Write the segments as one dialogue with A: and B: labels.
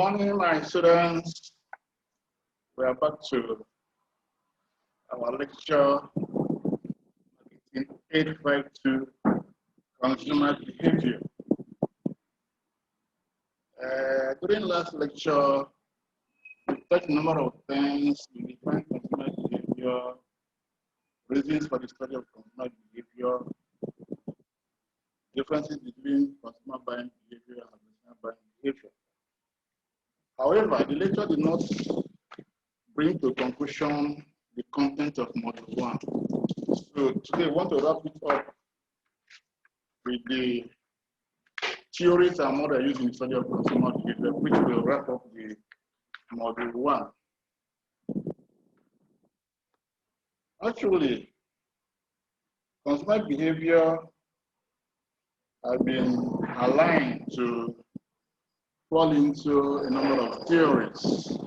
A: Morning, my students. We are back to our lecture in 852 Consumer Behavior. During last lecture, we touched a number of things. We defined consumer behavior, reasons for the study of consumer behavior, differences between consumer buying behavior and consumer buying behavior. However, the lecture did not bring to conclusion the content of module 1. So today I want to wrap it up with the theories and models used in the study of consumer behavior, which will wrap up the module 1. Actually, consumer behavior has been aligned to fall into a number of theories.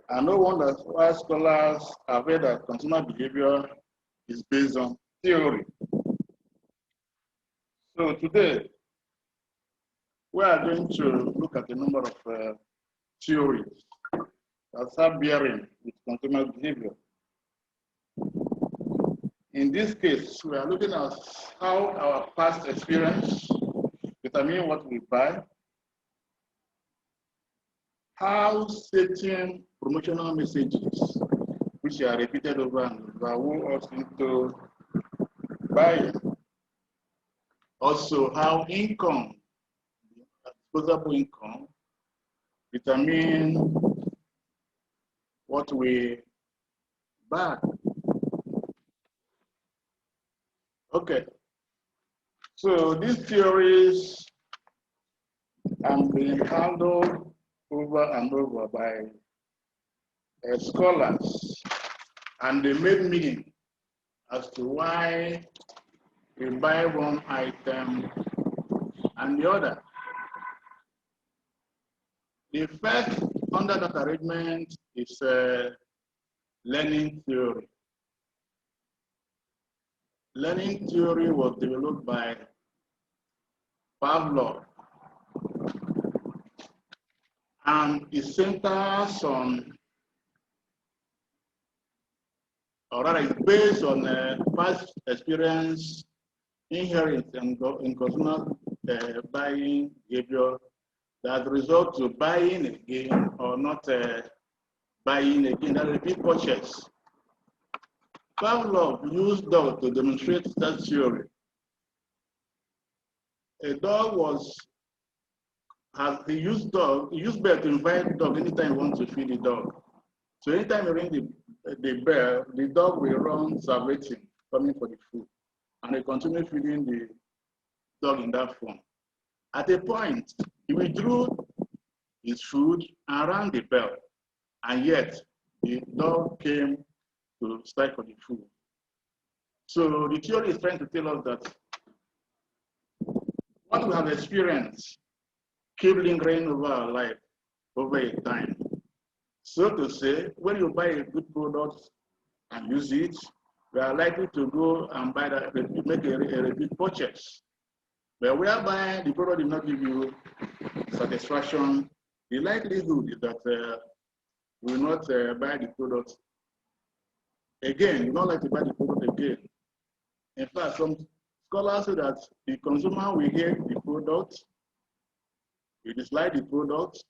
A: And no wonder why scholars have read that consumer behavior is based on theory. So today, we are going to look at a number of theories that have bearing with consumer behavior. In this case, we are looking at how our past experience determine what we buy, how certain promotional messages, which are repeated over and over, will us into buying. Also, how income, disposable income, determine what we buy. Okay, so these theories have been handled over and over by scholars, and they made meaning as to why we buy one item and the other. The first under that arrangement is learning theory. Learning theory was developed by Pavlov, and it centers on, or rather, it's based on past experience inherent in consumer buying behavior that result to buying again or not buying again, that repeat purchase. Pavlov used dog to demonstrate that theory. A dog he used bell to invite dog anytime he wants to feed the dog. So anytime you ring the bell, the dog will run salvating, coming for the food. And he continues feeding the dog in that form. At a point, he withdrew his food and rang the bell. And yet, the dog came to strike for the food. So the theory is trying to tell us that what we have experienced keep lingering over our life over a time. So to say, when you buy a good product and use it, we are likely to go and buy that, make a repeat purchase. But whereby the product did not give you satisfaction, the likelihood is that you will not buy the product again. You don't like to buy the product again. In fact, some scholars say that the consumer will hate the product, you dislike the product,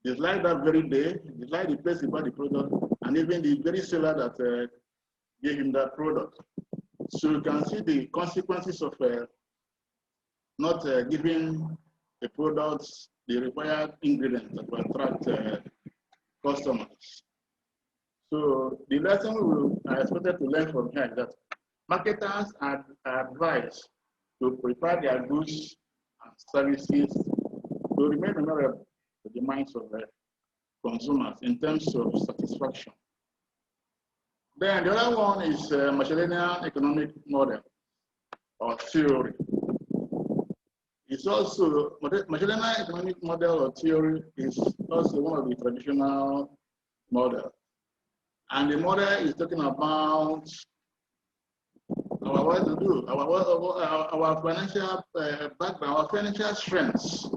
A: dislike that very day, dislike the place he bought the product, and even the very seller that gave him that product. So you can see the consequences of not giving the products the required ingredients that will attract customers. So the lesson I expected to learn from here is that marketers are advised to prepare their goods and services to remain memorable to the minds of consumers in terms of satisfaction. Then the other one is Machiavellian economic model or theory. It's also, Machiavellian economic model or theory is also one of the traditional models. And the model is talking about our financial background, our financial strengths.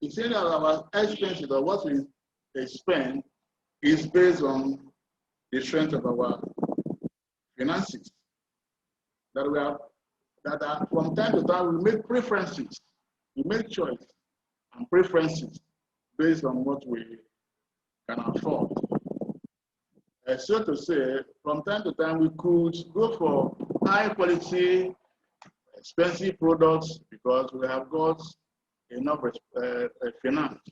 A: It's saying that our expenses or what we spend is based on the strength of our finances. That we are that from time to time we make preferences, we make choice and preferences based on what we can afford. So to say, from time to time we could go for high quality, expensive products because we have got enough finance to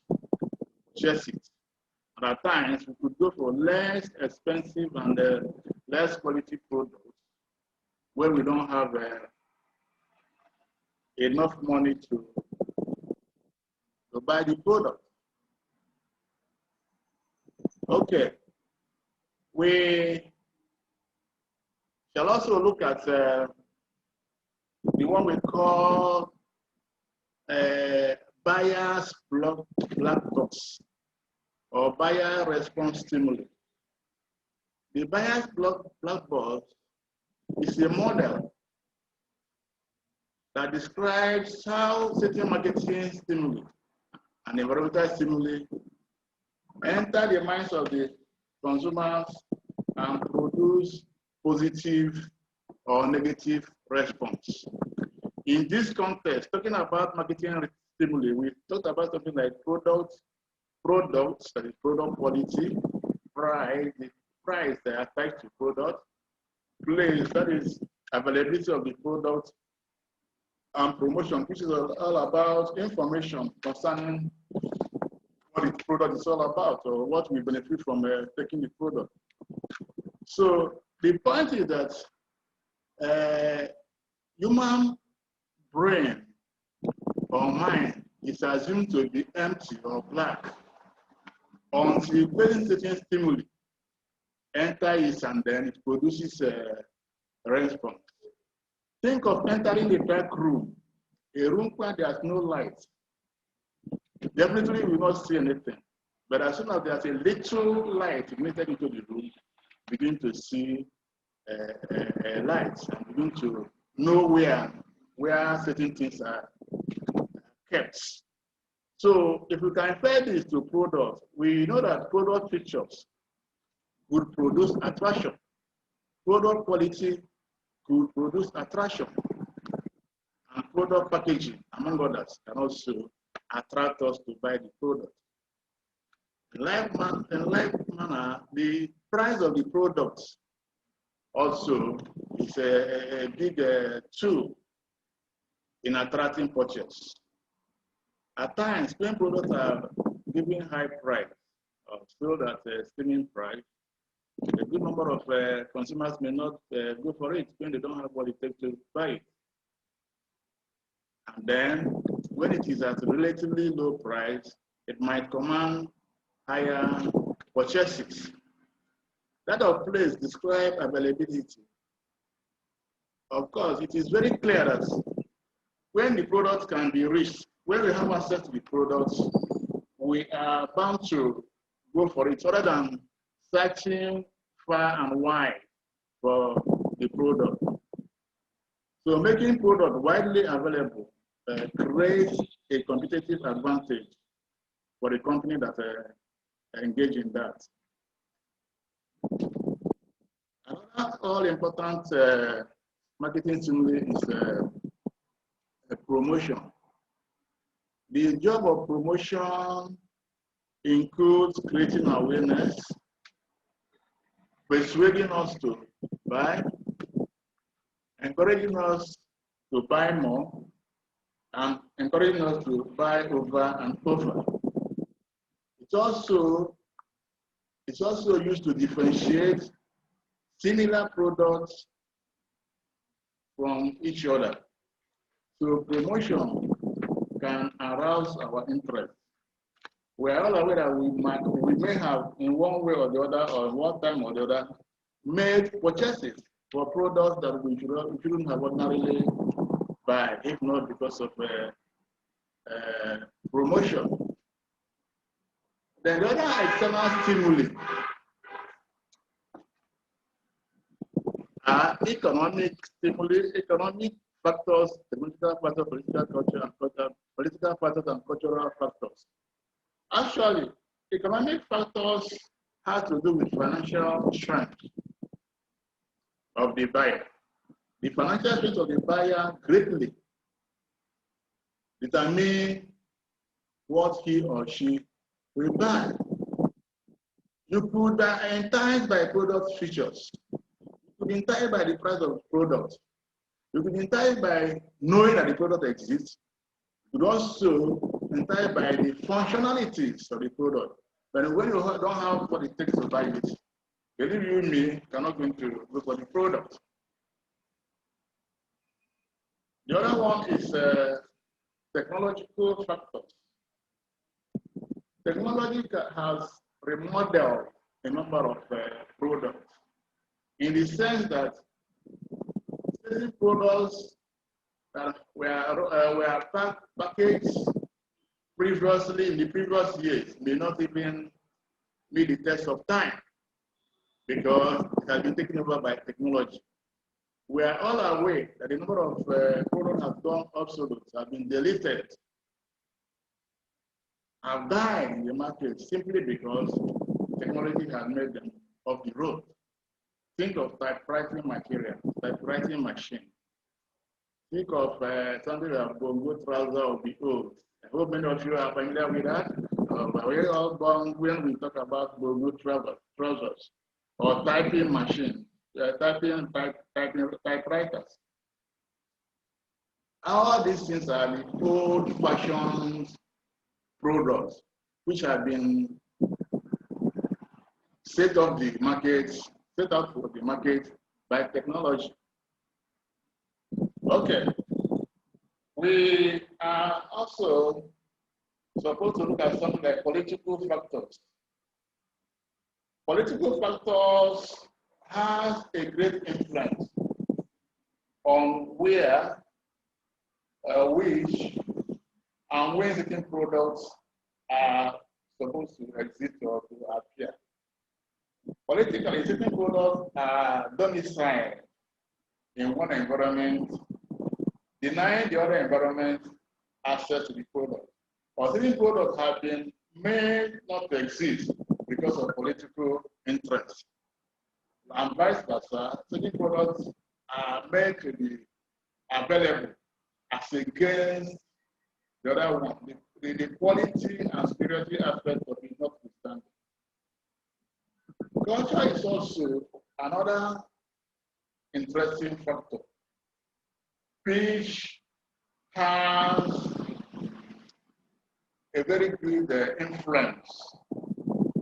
A: purchase it. And at times we could go for less expensive and less quality products where we don't have enough money to buy the product. Okay, we shall also look at the one we call buyer's black box or buyer response stimuli. The buyer's black box is a model that describes how certain marketing stimuli and environmental stimuli enter the minds of the consumers and produce positive or negative response. In this context, talking about marketing stimuli, we talked about something like products, that is product quality, price, the price that are tied to product, place, that is availability of the product, and promotion, which is all about information concerning what the product is all about or what we benefit from taking the product. So the point is that human brain or mind is assumed to be empty or black until very certain stimuli enter it and then it produces a response. Think of entering a dark room, a room where there's no light. Definitely you will not see anything. But as soon as there's a little light admitted into the room, begin to see lights and begin to know where certain things are kept. So if we can compare this to products, we know that product features would produce attraction. Product quality could produce attraction. And product packaging, among others, can also attract us to buy the product. In like manner, the price of the products also is a big tool in attracting purchase. At times, when products are giving high price, or sold at a steaming price, a good number of consumers may not go for it when they don't have what it takes to buy it. And then, when it is at a relatively low price, it might command higher purchases. That of place describe availability. Of course, it is very clear that when the product can be reached, when we have access to the products, we are bound to go for it rather than searching far and wide for the product. So making product widely available creates a competitive advantage for the company that engage in that. Another all-important marketing stimuli is a promotion. The job of promotion includes creating awareness, persuading us to buy, encouraging us to buy more, and encouraging us to buy over and over. It's also used to differentiate similar products from each other. So promotion can arouse our interest. We are all aware that we may have, in one way or the other, or one time or the other, made purchases for products that we shouldn't have ordinarily buy, if not because of promotion. Then the other external stimuli are economic stimuli, economic factors, technological factors, political culture and political factors and cultural factors. Actually, economic factors have to do with financial strength of the buyer. The financial strength of the buyer greatly determine what he or she will buy. You could be enticed by product features. You could be enticed by the price of product. You could be enticed by knowing that the product exists. You could also be enticed by the functionalities of the product. But when you don't have what it takes to buy it, believe you me, you're not going to look for the product. The other one is technological factors. Technology has remodeled a number of products in the sense that certain products that were packaged previously in the previous years may not even meet the test of time because it has been taken over by technology. We are all aware that the number of products have gone obsolete, have been deleted, have died in the market simply because technology has made them off the road. Think of typewriting material, typewriting machine. Think of something like bongo trouser or the old. I hope many of you are familiar with that. We're all born when we talk about bongo trousers or typing machine, typewriters. All these things are the old-fashioned products which have been set up for the market by technology. Okay, we are also supposed to look at something like political factors. Political factors have a great influence on where, which, and when certain products are supposed to exist or to appear. Politically, certain products are domiciled in one environment, denying the other environment access to the product. Or certain products have been made not to exist because of political interest. And vice versa, certain products are made to be available as against the other one. The quality and superiority aspect of it notwithstanding. Culture is also another interesting factor, which has a very good influence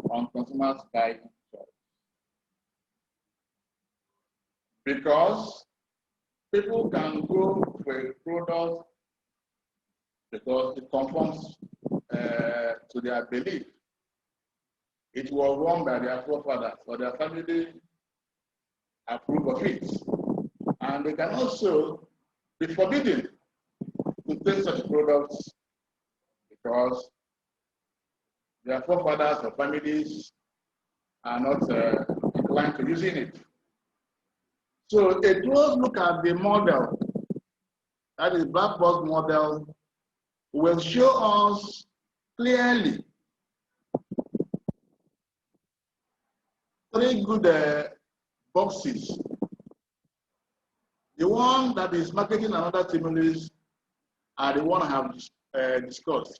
A: on consumers' buying choice. Because people can go for a product because it conforms to their belief. It was worn by their forefathers or their family approve of it. And they can also be forbidden to take such products because their forefathers or families are not inclined to using it. So a close look at the model, that is black box model, will show us clearly three good boxes. The one that is marketing another stimulus are the one I have discussed.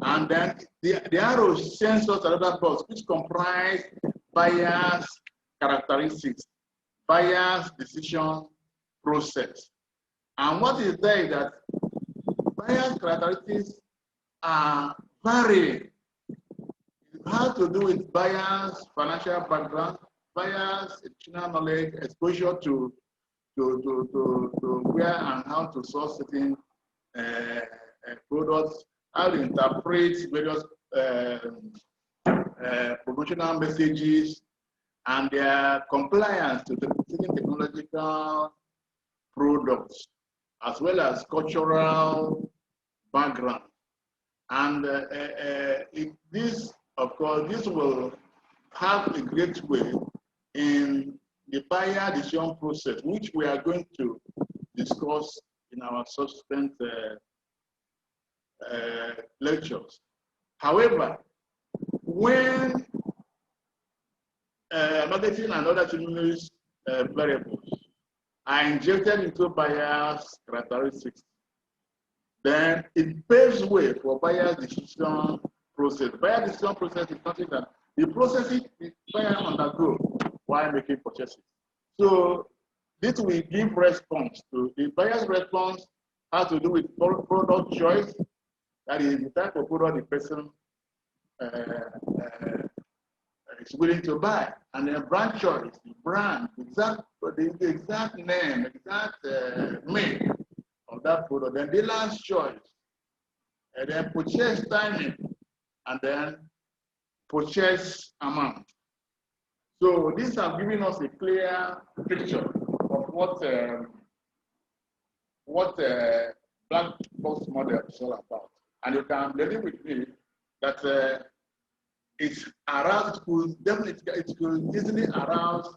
A: And then the arrow sends us another box which comprise buyer's characteristics, buyer's decision process. And what is there is that buyer's characteristics are varying. It has to do with buyer's financial background, buyer's educational knowledge, exposure to where and how to source certain products, how to interpret various promotional messages, and their compliance to certain technological products, as well as cultural background. And this, of course, this will have a great way in the buyer decision process, which we are going to discuss in our subsequent lectures. However, when marketing and other stimulus variables are injected into buyers' characteristics, then it paves way for buyer's decision process. Buyer decision process is nothing that the processes the buyer undergo while making purchases. So this will give response to the buyer's response has to do with product choice, that is the type of product the person is willing to buy, and then brand choice, the brand, the exact name, exact make of that product, then dealer's choice, and then purchase timing, and then purchase amount. So these have given us a clear picture of what black box model is all about. And you can believe with me that it's aroused, it could easily arouse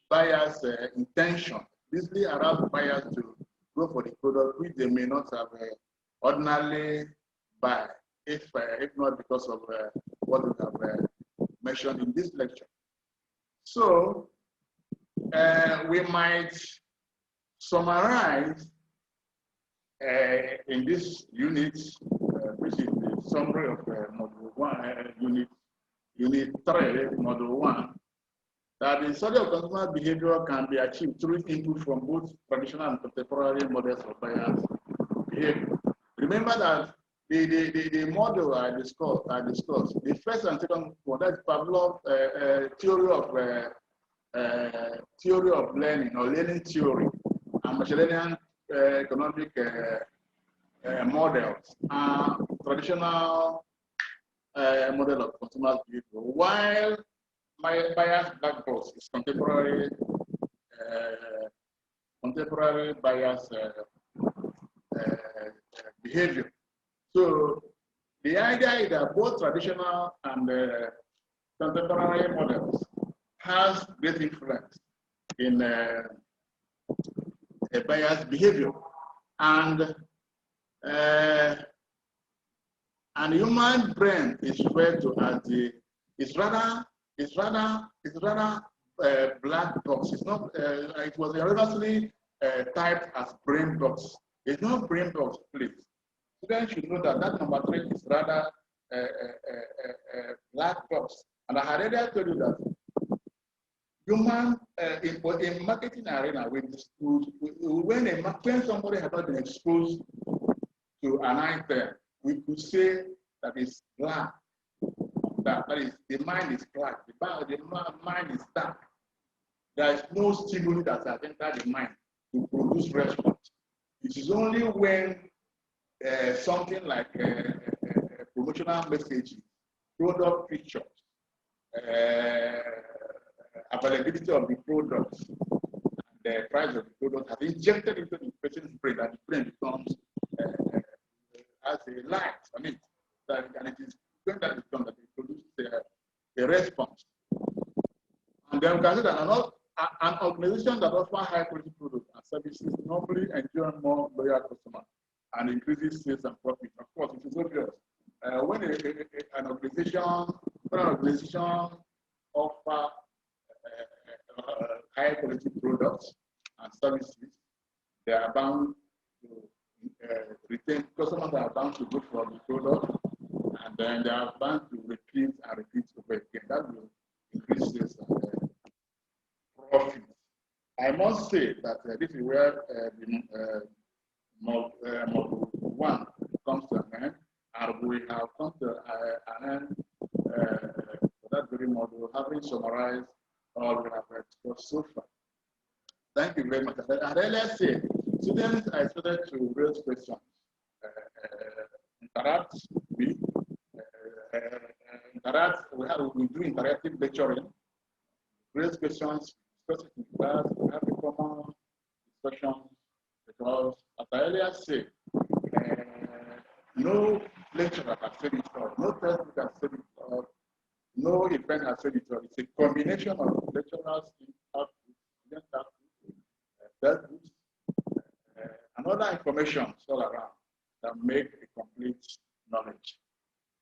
A: buyers' intention, easily arouse buyers to go for the product which they may not have ordinarily buy, if not because of what we have mentioned in this lecture. So we might summarize in this unit, which is the summary of module 1, unit 3, module 1, that the study of consumer behavior can be achieved through input from both traditional and contemporary models of buyers' behavior. Remember that the model I discussed, the first and second one, that's Pavlov's theory of learning, or learning theory, and Machiavellian economic models are traditional model of consumer behavior, while my buyer's black box is contemporary buyer's behavior. So the idea is that both traditional and contemporary models has great influence in a buyer's behavior, and human brain is referred to as it's rather black box. It's not. It was erroneously typed as brain box. It's not brain box, please. Students should know that number 3 is rather black box. And I had earlier told you that human in marketing arena, when somebody has not been exposed to an item, we could say that it's black. That is, the mind is black. The mind is dark. There is no stimuli that has entered the mind to produce response. It is only when something like promotional messages, product pictures, availability of the products, and the price of the product has injected into the person's brain, that the brain becomes as a light on it, and it is when that is done that it produces a response. And then we can say that an organization that offers high quality products and services normally enjoy more loyal customers and increases sales and profit. Of course, it is obvious. When an organization offers high quality products and services, they are bound to retain customers, are bound to go for the product, and then they are bound to repeat over again. That will increase sales and profit. I must say that this is where the module 1 comes to an end, and we have come to an end for that very module, having summarized all we have discussed so far. Thank you very much. And then let's say, students are expected to raise questions, interact with, we do interactive lecturing, raise questions, discuss it in class, we have a common discussion, because as I earlier said, no lecturer has said it all, no textbook has said it all, no event has said it all. It's a combination of lecturers, textbooks, other information all around that make a complete knowledge.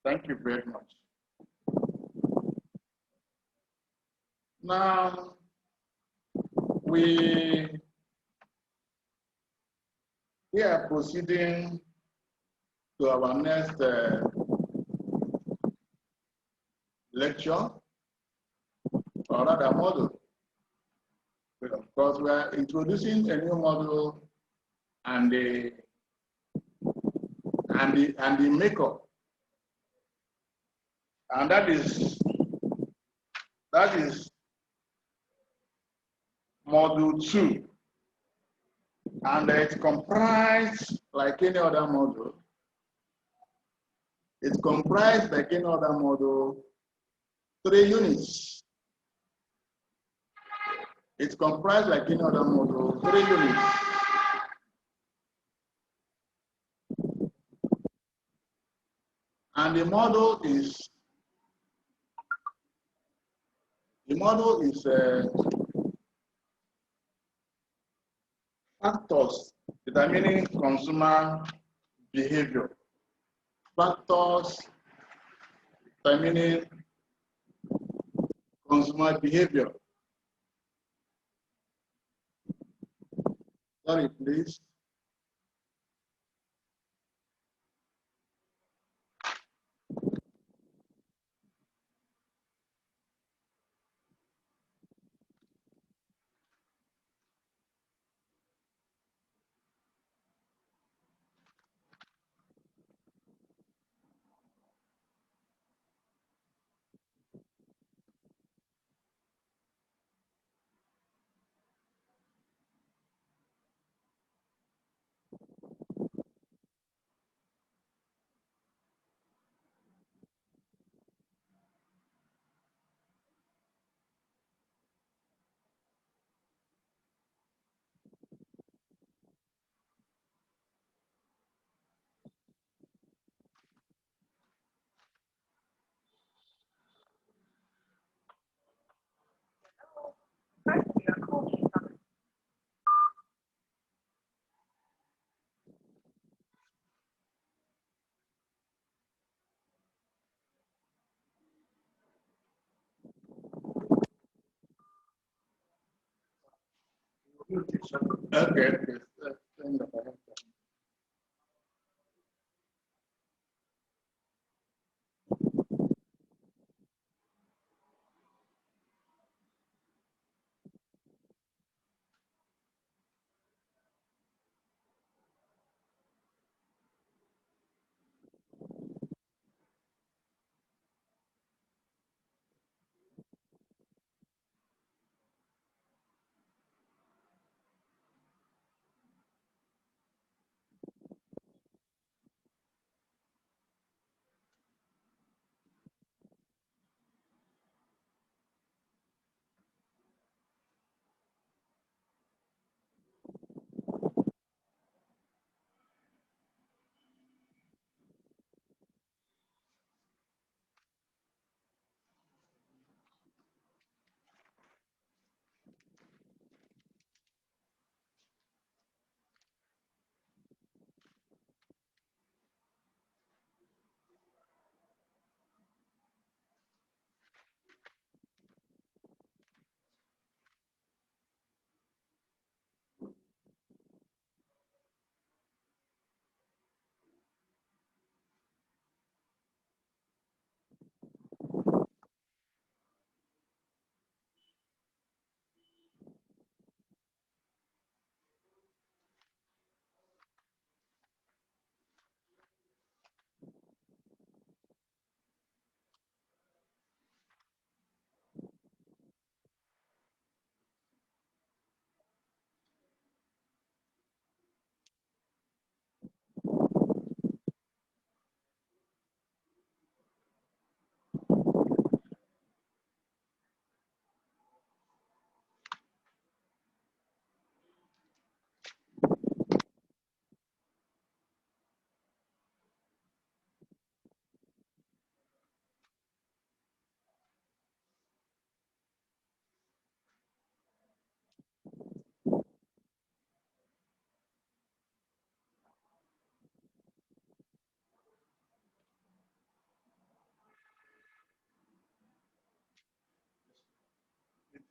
A: Thank you very much. Now, we are proceeding to our next lecture, or rather model. Of course, we are introducing a new model and the makeup, and that is module 2, and it's comprised like any other module. It's comprised like any other module, 3 units. It's comprised like any other module, 3 units. And the model is factors determining consumer behavior. Factors determining consumer behavior. Sorry, please. Okay.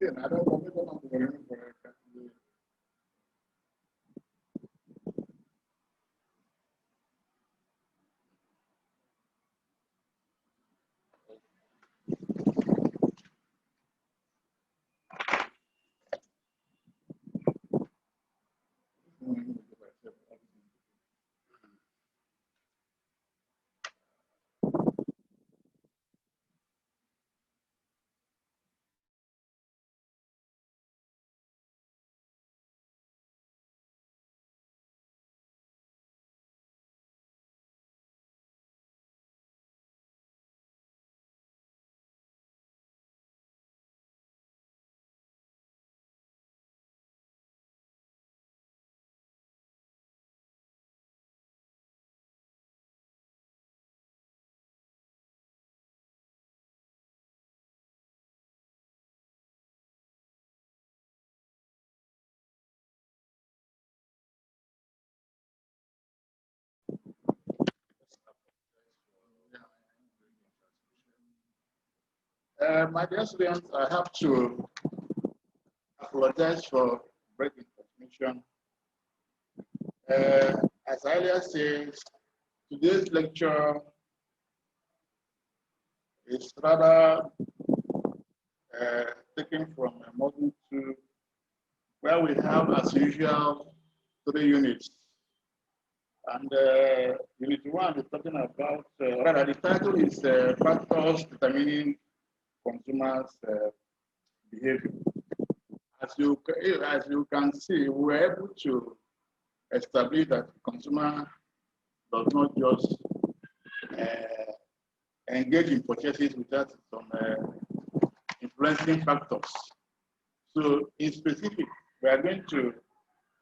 A: I don't know. My dear students, I have to apologize for breaking transmission. As I earlier said, today's lecture is rather taken from a module 2, where we have, as usual, 3 units. And unit 1 is talking about, rather, the title is Factors Determining Consumers' Behavior. As you can see, we were able to establish that consumer does not just engage in purchases without some influencing factors. So in specific, we are going to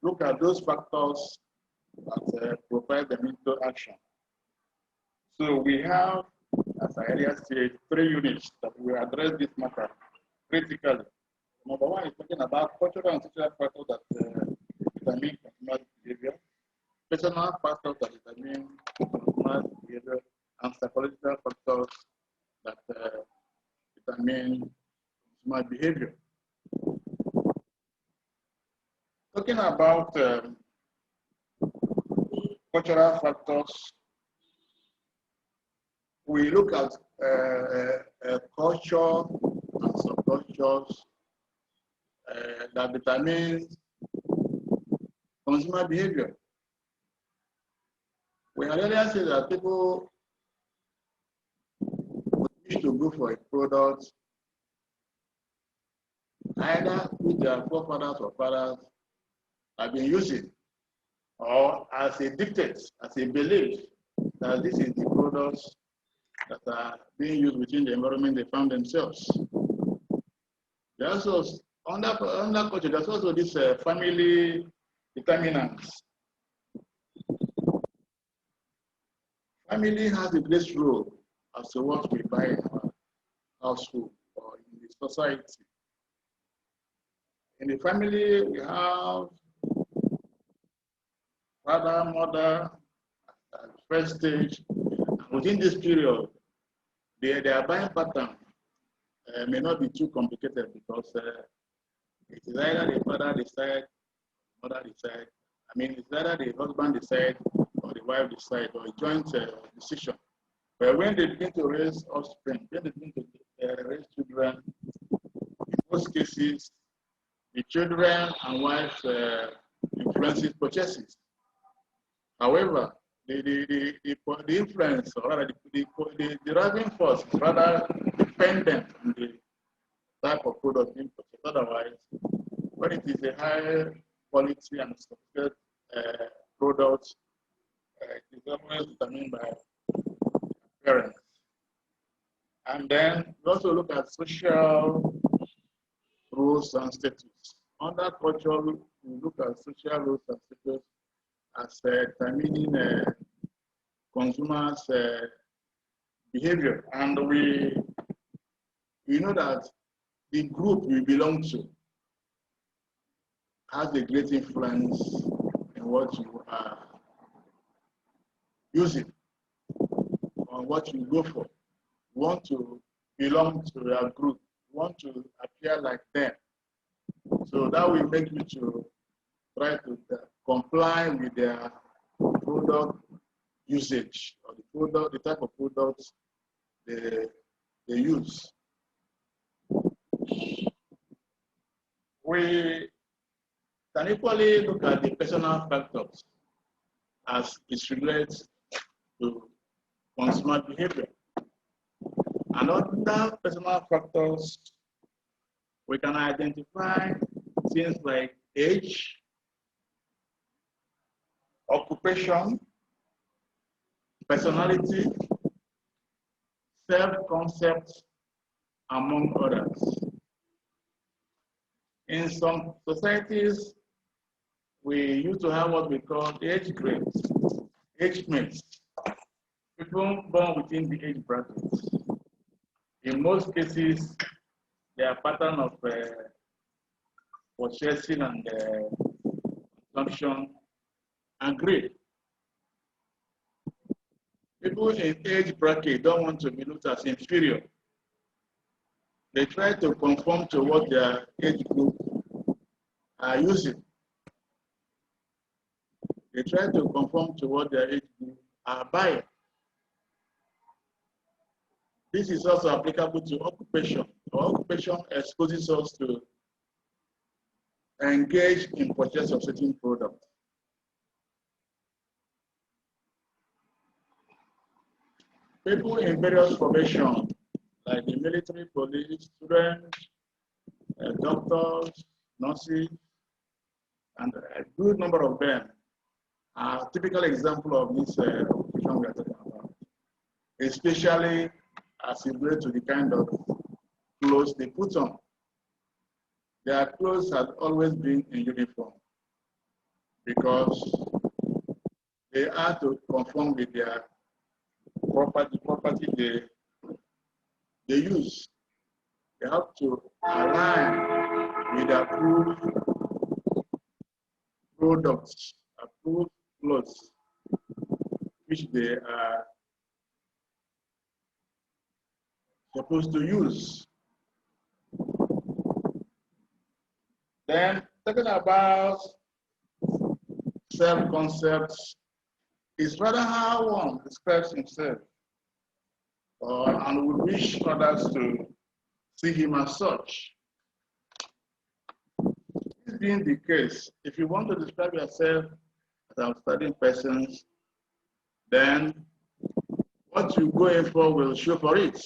A: look at those factors that provide them into action. So we have, as I earlier said, 3 units that will address this matter critically. Number 1 is talking about cultural and social factors that determine consumer behavior, personal factors that determine consumer behavior, and psychological factors that determine consumer behavior. Talking about cultural factors, we look at culture and subcultures that determines consumer behavior. We earlier said that people wish to go for a product either with their forefathers or fathers have been using, or as a dictate, as a belief that this is the products that are being used within the environment they found themselves. There's also, under culture, there's also this family determinants. Family has a great role as to what we buy in our household or in the society. In the family, we have father, mother, at the first stage. And within this period, their buying pattern may not be too complicated because it is either the father decide, mother decide. I mean, it's either the husband decide or the wife decide, or a joint decision. But when they begin to raise offspring, when they begin to raise children, in most cases, the children and wife influences purchases. However, the influence, or rather the driving force is rather dependent on the type of product being purchased. Otherwise, when it is a high quality and sophisticated product, it is always determined by parents. And then we also look at social rules and status. Under culture, we look at social rules and status as determining consumers' behavior. And we know that the group we belong to has a great influence in what you are using or what you go for. You want to belong to a group, you want to appear like them, So that will make you to try to comply with their product usage or the type of products they use. We can equally look at the personal factors as it relates to consumer behavior. And other personal factors, we can identify things like age, occupation, personality, self-concept, among others. In some societies, we used to have what we call age grades, age mates, people born within the age bracket. In most cases, their pattern of purchasing and consumption agree. People in age bracket don't want to be looked as inferior. They try to conform to what their age group are using. They try to conform to what their age group are buying. This is also applicable to occupation. Occupation exposes us to engage in purchase of certain products. People in various professions, like the military, police, students, doctors, nurses, and a good number of them are typical example of this occupation we are talking about, especially as it relates to the kind of clothes they put on. Their clothes have always been in uniform because they are to conform with their property they use. They have to align with approved products, approved clothes, which they are supposed to use. Then, talking about self-concepts, is rather how one describes himself and would wish others to see him as such. This being the case, if you want to describe yourself as an outstanding person, then what you go in for will show for it.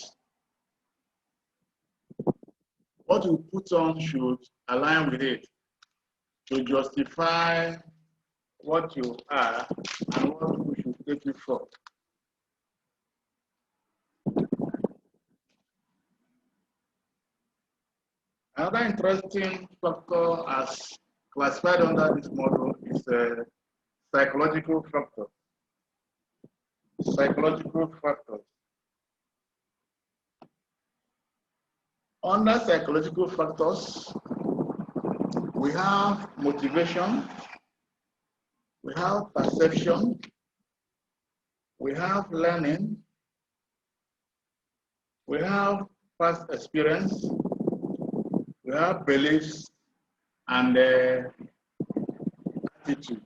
A: What you put on should align with it to justify what you are and what people should take you for. Another interesting factor as classified under this model is psychological factors. Psychological factors. Under psychological factors, we have motivation, we have perception, we have learning, we have past experience, we have beliefs and attitudes.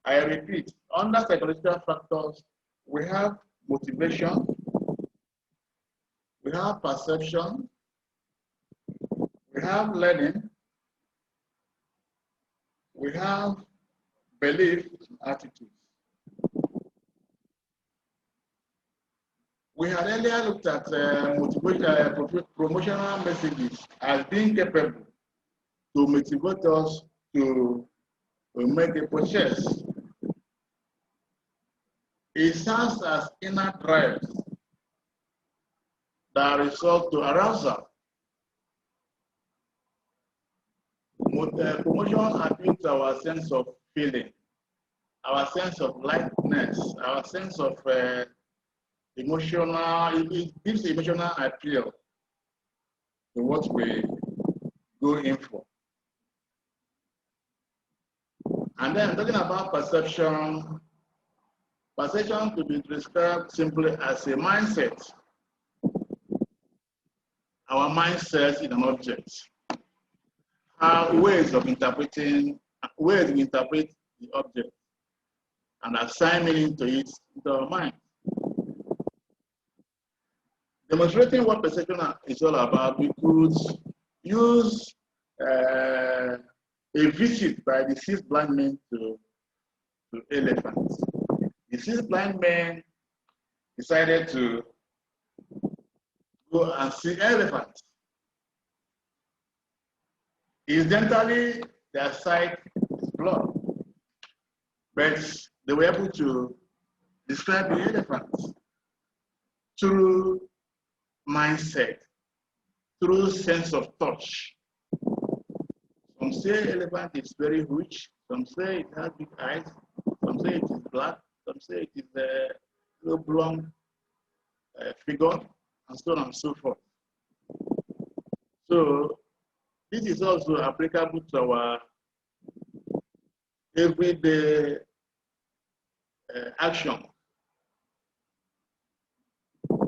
A: I repeat, under psychological factors, we have motivation, we have perception, we have learning, we have belief and attitudes. We had earlier looked at promotional messages as being capable to motivate us to make a purchase. It serves as inner drives that result to arousal. Promotion appeals to our sense of feeling, our sense of lightness, our sense of emotional, it gives emotional appeal to what we go in for. And then talking about perception, perception could be described simply as a mindset. Our mindset in an object. are ways of interpreting, ways we interpret the object and assign meaning to it in our mind. Demonstrating what perception is all about, we could use a visit by deceased blind men to elephants. Deceased blind men decided to go and see elephants. Incidentally, their sight is blurred, but they were able to describe the elephants through mindset, through sense of touch. Some say elephant is very rich, some say it has big eyes, some say it is black, some say it is a little blonde figure, and so on and so forth. So this is also applicable to our everyday action.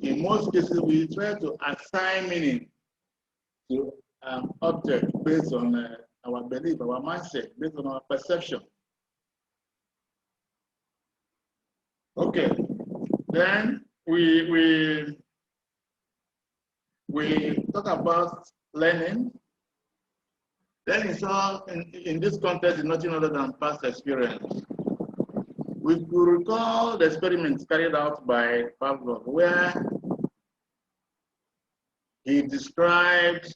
A: In most cases, we try to assign meaning to an object based on our belief, our mindset, based on our perception. Okay, then we talk about learning. Learning is all in this context is nothing other than past experience. We could recall the experiments carried out by Pavlov, where he described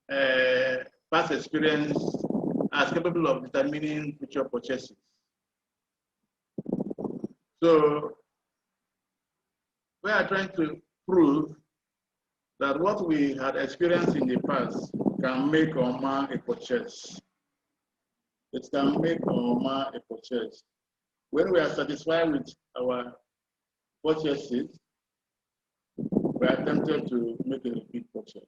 A: past experience as capable of determining future purchases. So we are trying to prove that what we had experienced in the past can make or mar a purchase. It can make or mar a purchase. When we are satisfied with our purchases, we are tempted to make a repeat purchase.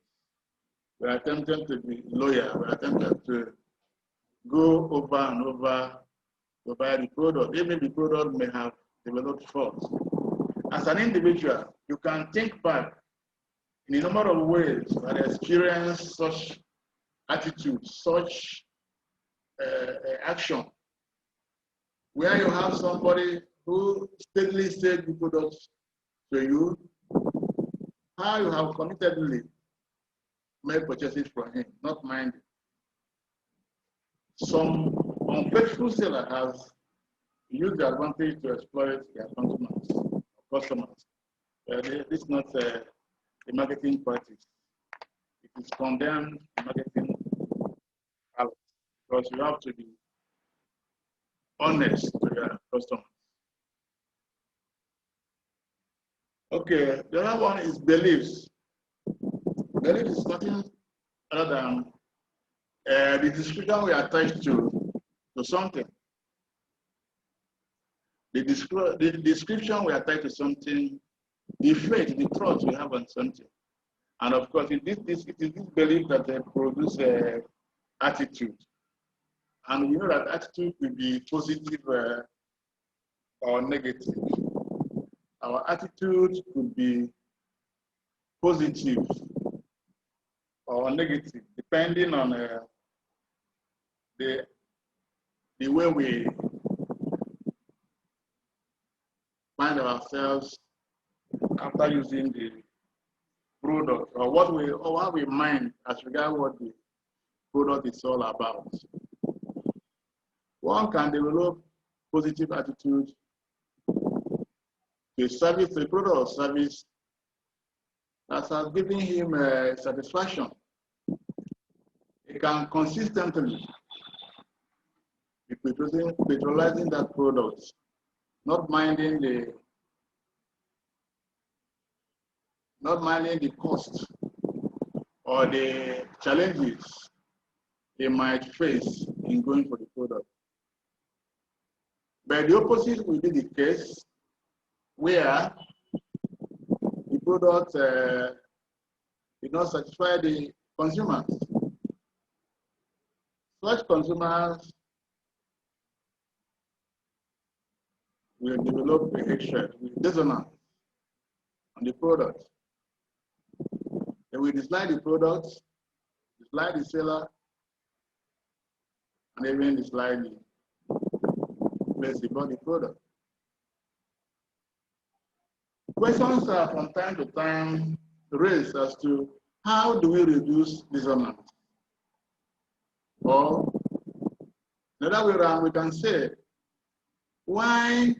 A: We are tempted to be loyal. We are tempted to go over and over to buy the product. Even the product may have developed faults. As an individual, you can think back in a number of ways that experience such attitude, such action, where you have somebody who steadily sells the products to you, how you have committedly made purchases from him, not mind. Some unfaithful seller has used the advantage to exploit their customers. This is not a marketing practice. It is condemned marketing because you have to be honest to your customers. Okay, the other one is beliefs. Belief is nothing other than the description we attach to something. The description we attach to something, the faith, the trust we have on something. And of course, it is this belief that produce attitude. And we know that attitude will be positive or negative. Our attitude could be positive or negative, depending on the way we find ourselves after using the product, or how we mind as regard what the product is all about. One can develop positive attitude to a service, to a product or service that has given him satisfaction. He can consistently be patronizing that product, not minding the cost or the challenges he might face in going for the product. But the opposite will be the case where the product did not satisfy the consumers. Such consumers will develop a hatred with dissonance on the product. They will dislike the product the slide is seller, and even the slide place about the product. Questions are from time to time raised as to how do we reduce dissonance? Or another way around, we can say, why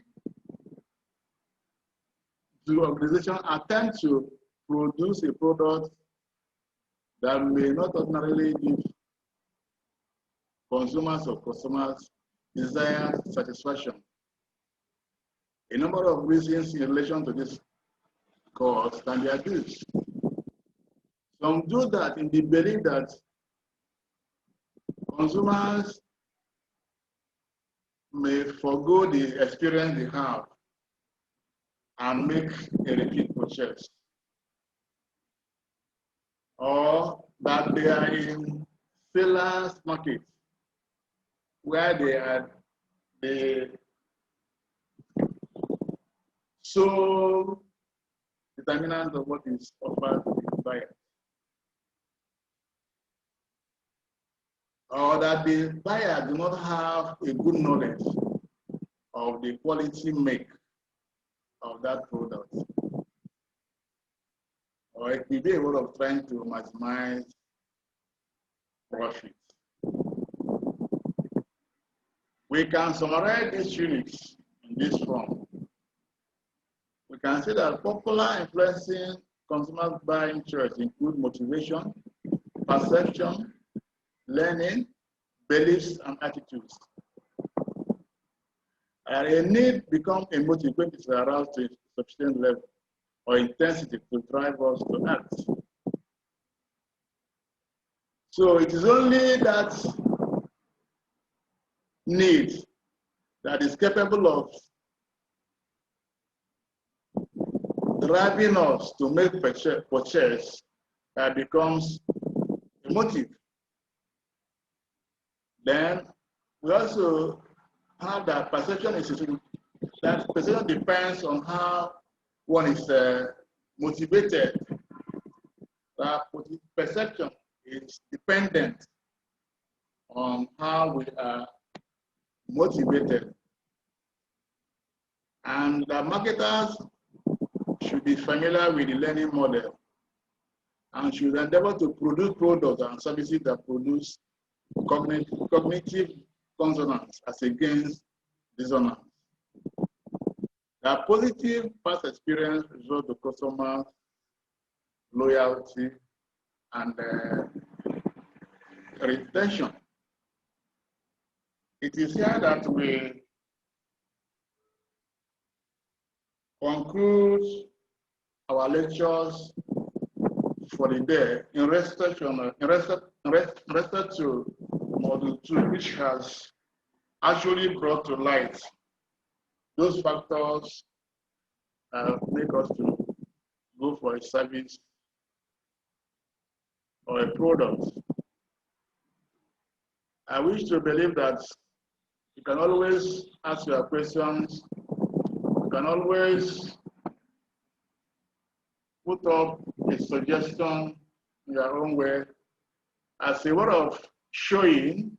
A: do organizations attempt to produce a product that may not ordinarily give consumers or customers desired satisfaction? A number of reasons in relation to this cause can be adduced. Some do that in the belief that consumers may forego the experience they have and make a repeat purchase, or that they are in sellers market where they are the sole determinant of what is offered to the buyer, or that the buyer do not have a good knowledge of the quality make of that product, or it may be a way of trying to maximize profit. We can summarize these units in this form. We can say that popular influencing consumer buying choice include motivation, perception, learning, beliefs, and attitudes. And a need becomes a motive when it is aroused to a sufficient level or intensity to drive us to act. So it is only that need that is capable of driving us to make purchase that becomes a motive. Then we also have that perception depends on how one is motivated. That perception is dependent on how we are motivated. And the marketers should be familiar with the learning model and should endeavor to produce products and services that produce cognitive consonance as against dissonance. The positive past experience result to customer loyalty and retention. It is here that we conclude our lectures for the day in respect to Module 2, which has actually brought to light those factors make us to go for a service or a product. I wish to believe that you can always ask your questions. You can always put up a suggestion in your own way as a way of showing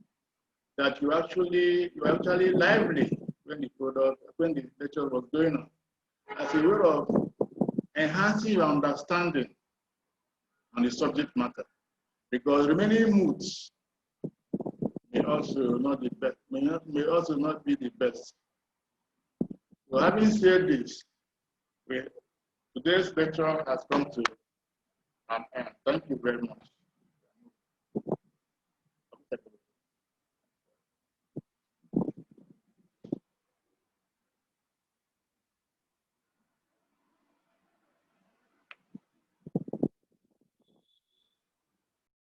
A: that you actually lively when the lecture was going on, as a way of enhancing your understanding on the subject matter, because remaining moods may also not be the best. So having said this, today's lecture has come to an end. Thank you very much.